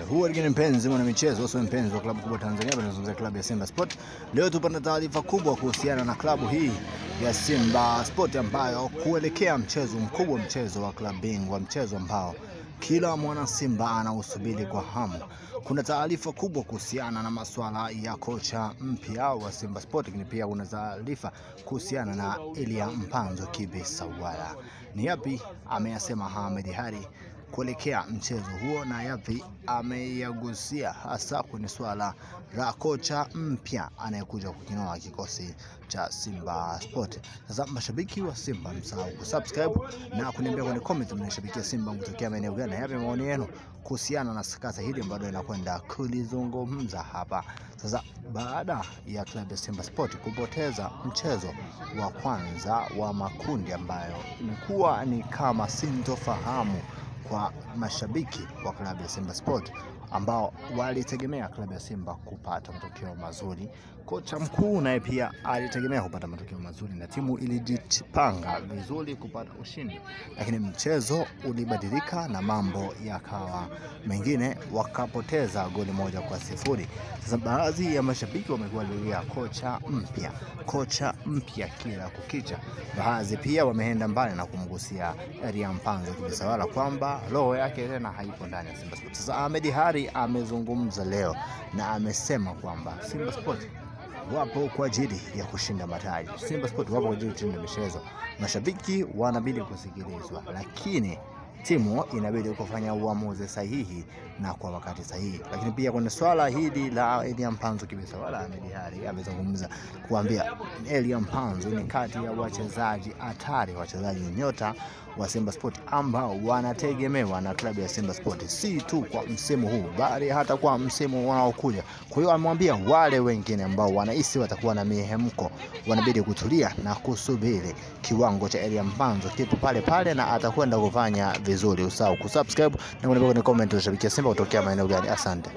Huwa ni mpenzi mwana michezo, sio mpenzi wa klabu kubwa Tanzania, bali tunazungumzia klabu ya Simba Sport. Leo tupata taarifa kubwa kuhusiana na klabu hii ya Simba Sport ambayo kuelekea mchezo mkubwa, mchezo wa klabu bingwa, mchezo ambao kila mwana Simba anausubiri kwa hamu. Kuna taarifa kubwa kuhusiana na masuala ya kocha mpya wa Simba Sport, lakini pia kuna taarifa kuhusiana na Elia Mpanzu Kibisawala. Ni yapi ameyasema Ahmed Ally kuelekea mchezo huo, na yapi ameyagusia hasa kwenye swala la kocha mpya anayekuja kukinoa kikosi cha Simba Sport. Sasa mashabiki wa Simba, msahau kusubscribe na kuniambia kwenye comment mnashabikia Simba kutokea maeneo gani, yapi maoni yenu kuhusiana na sakata hili ambalo inakwenda kulizungumza hapa. Sasa baada ya klabu ya Simba Sport kupoteza mchezo wa kwanza wa makundi, ambayo imekuwa ni kama sintofahamu kwa mashabiki wa klabu ya Simba Sport ambao walitegemea klabu ya Simba kupata matokeo mazuri. Kocha mkuu naye pia alitegemea kupata matokeo mazuri na timu ilijipanga vizuri kupata ushindi, lakini mchezo ulibadilika na mambo yakawa mengine, wakapoteza goli 1-0. Sasa baadhi ya mashabiki wamekuwa lilia kocha mpya kila kukicha. Baadhi pia wameenda mbali na kumgusia Elia Mpanzu Kibisawala kwamba roho yake tena haipo ndani ya Simba Sport. Sasa Ahmed Ally amezungumza leo na amesema kwamba Simba Sport wapo kwa ajili ya kushinda mataji. Simba Sport wapo kwa ajili ya kushinda michezo. Mashabiki wanabidi kusikilizwa, lakini timu inabidi kufanya uamuzi sahihi na kwa wakati sahihi. Lakini pia kuna swala hili la Elia Mpanzu Kibisawala, Ahmed Ally amezungumza kuambia Elia Mpanzu ni kati ya wachezaji hatari, wachezaji nyota wa Simba Sport ambao wanategemewa na klabu ya Simba Sport, si tu kwa msimu huu bali hata kwa msimu unaokuja. Kwa hiyo amemwambia wale wengine ambao wanahisi watakuwa na mihemko wanabidi kutulia na kusubiri. Kiwango cha Elia Mpanzu kipo pale pale na atakwenda kufanya vizuri. Usahau kusubscribe na kuniambia kwenye comment unashabikia Simba kutokea maeneo gani. Asante.